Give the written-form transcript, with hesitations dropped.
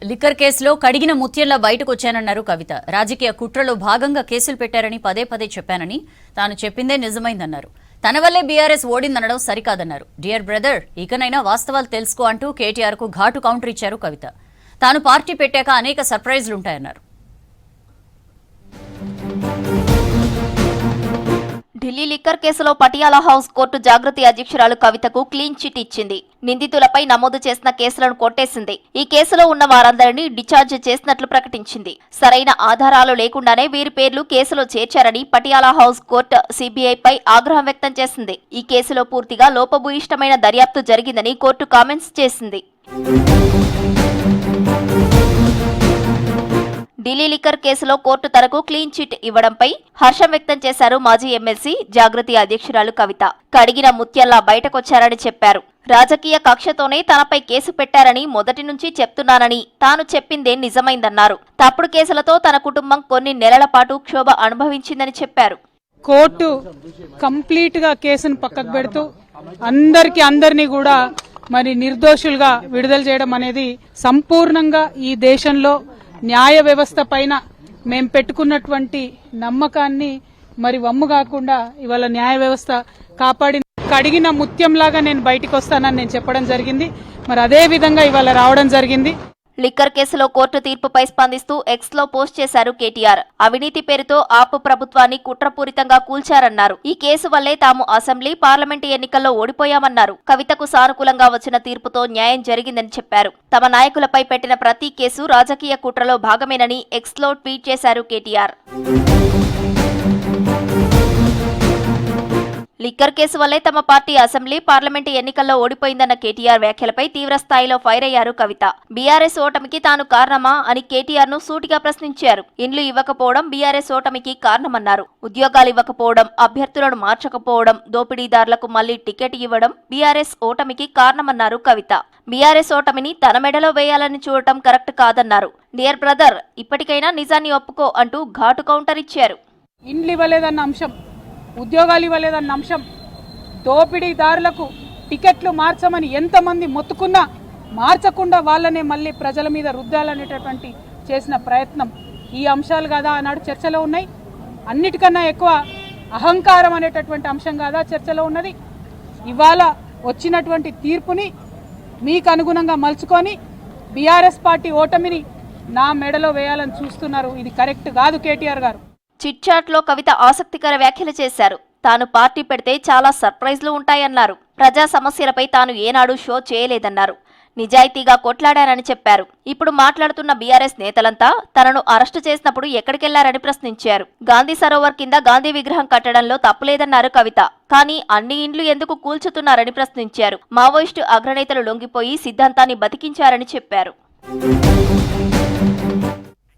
Liquor కేసులో కడిగిన ముత్యంలా బయటకు వచ్చానన్నారు కవిత. రాజకీయ కుట్రలో భాగంగా కేసులు పెట్టారని పదే పదే చెప్పానని, తాను చెప్పిందే నిజమైందన్నారు. తన వల్లే బీఆర్ఎస్ ఓడిందనడం సరికాదన్నారు. డియర్ బ్రదర్, ఇకనైనా వాస్తవాలు తెలుసుకో అంటూ కేటీఆర్ కు ఘాటు కౌంటర్ ఇచ్చారు కవిత. తాను పార్టీ పెట్టాక అనేక సర్ప్రైజ్లుంటాయన్నారు. ఢిల్లీ లిక్కర్ కేసులో పటియాలా హౌస్ కోర్టు జాగృతి అధ్యక్షురాలు కవితకు క్లీన్ చిట్ ఇచ్చింది. నిందితులపై నమోదు చేసిన కేసులను కొట్టేసింది. ఈ కేసులో ఉన్న వారందరినీ డిశ్చార్జ్ చేసినట్లు ప్రకటించింది. సరైన ఆధారాలు లేకుండానే వీరి పేర్లు కేసులో చేర్చారని పటియాలా హౌస్ కోర్టు సిబిఐపై ఆగ్రహం వ్యక్తం చేసింది. ఈ కేసులో పూర్తిగా లోపభూయిష్టమైన దర్యాప్తు జరిగిందని కోర్టు కామెంట్స్ చేసింది. ఢిల్లీ లిక్కర్ కేసులో కోర్టు తనకు క్లీన్ చిట్ ఇవ్వడంపై హర్షం వ్యక్తం చేశారు మాజీ ఎమ్మెల్సీ జాగృతి అధ్యక్షురాలు కవిత. కడిగిన ముత్యంలా బయటకొచ్చారని చెప్పారు. రాజకీయ కక్షతోనే తనపై కేసు పెట్టారని మొదటి నుంచి చెప్తున్నానని, తాను చెప్పిందే నిజమైందన్నారు. తప్పుడు కేసులతో తన కుటుంబం కొన్ని నెలల పాటు క్షోభ అనుభవించిందని చెప్పారు. కోర్టు కంప్లీట్ గా కేసును పక్కకు పెడుతూ అందరినీ కూడా మరి నిర్దోషులుగా విడుదల చేయడం అనేది సంపూర్ణంగా ఈ దేశంలో న్యాయ వ్యవస్థ పైన మేం పెట్టుకున్నటువంటి నమ్మకాన్ని మరి వమ్ము కాకుండా ఇవాళ న్యాయ వ్యవస్థ కాపాడి కడిగిన ముత్యంలాగా నేను బయటికి వస్తానని నేను చెప్పడం జరిగింది. మరి అదే విధంగా ఇవాళ రావడం జరిగింది. లిక్కర్ కేసులో కోర్టు తీర్పుపై స్పందిస్తూ ఎక్స్ లో పోస్ట్ చేశారు కేటీఆర్. అవినీతి పేరుతో ఆప్ ప్రభుత్వాన్ని కుట్రపూరితంగా కూల్చారన్నారు. ఈ కేసు వల్లే తాము అసెంబ్లీ, పార్లమెంటు ఎన్నికల్లో ఓడిపోయామన్నారు. కవితకు సానుకూలంగా వచ్చిన తీర్పుతో న్యాయం జరిగిందని చెప్పారు. తమ నాయకులపై పెట్టిన ప్రతి కేసు రాజకీయ కుట్రలో భాగమేనని ఎక్స్ లో ట్వీట్ చేశారు కేటీఆర్. లిక్కర్ కేసు వల్లే తమ పార్టీ అసెంబ్లీ, పార్లమెంటు ఎన్నికల్లో ఓడిపోయిందన్న కేటీఆర్ వ్యాఖ్యలపై తీవ్ర స్థాయిలో ఫైర్ అయ్యారు కవిత. బీఆర్ఎస్ ఓటమికి తాను కారణమా అని కేటీఆర్ ను సూటిగా ప్రశ్నించారు. ఇండ్లు ఇవ్వకపోవడం బీఆర్ఎస్ ఓటమికి కారణమన్నారు. ఉద్యోగాలు ఇవ్వకపోవడం, అభ్యర్థులను మార్చకపోవడం, దోపిడీదారులకు మళ్లీ టికెట్ ఇవ్వడం బీఆర్ఎస్ ఓటమికి కారణమన్నారు కవిత. బీఆర్ఎస్ ఓటమిని తన మెడలో వేయాలని చూడటం కరెక్ట్ కాదన్నారు. డియర్ బ్రదర్, ఇప్పటికైనా నిజాన్ని ఒప్పుకో అంటూ ఘాటు కౌంటర్ ఇచ్చారు. ఇండ్లు ఇవ్వలేదన్న అంశం, ఉద్యోగాలు ఇవ్వలేదన్న అంశం, దోపిడీదారులకు టికెట్లు మార్చమని ఎంతమంది మొత్తుకున్నా మార్చకుండా వాళ్ళనే మళ్ళీ ప్రజల మీద రుద్దాలనేటటువంటి చేసిన ప్రయత్నం, ఈ అంశాలు కాదా ఆనాడు చర్చలో ఉన్నాయి. అన్నిటికన్నా ఎక్కువ అహంకారం అనేటటువంటి అంశం కాదా చర్చలో ఉన్నది. ఇవాళ వచ్చినటువంటి తీర్పుని మీకు అనుగుణంగా మలుచుకొని బీఆర్ఎస్ పార్టీ ఓటమిని నా మెడలో వేయాలని చూస్తున్నారు. ఇది కరెక్ట్ కాదు కేటీఆర్ గారు. చిట్ చాట్ లో కవిత ఆసక్తికర వ్యాఖ్యలు చేశారు. తాను పార్టీ పెడితే చాలా సర్ప్రైజ్లు ఉంటాయన్నారు. ప్రజా సమస్యలపై తాను ఏనాడు షో చేయలేదన్నారు. నిజాయితీగా కొట్లాడానని చెప్పారు. ఇప్పుడు మాట్లాడుతున్న బీఆర్ఎస్ నేతలంతా తనను అరెస్టు చేసినప్పుడు ఎక్కడికెళ్లారని ప్రశ్నించారు. గాంధీ సరోవర్ కింద గాంధీ విగ్రహం కట్టడంలో తప్పులేదన్నారు కవిత. కానీ అన్ని ఇండ్లు ఎందుకు కూల్చుతున్నారని ప్రశ్నించారు. మావోయిస్టు అగ్రనేతలు లొంగిపోయి సిద్ధాంతాన్ని బతికించారని చెప్పారు.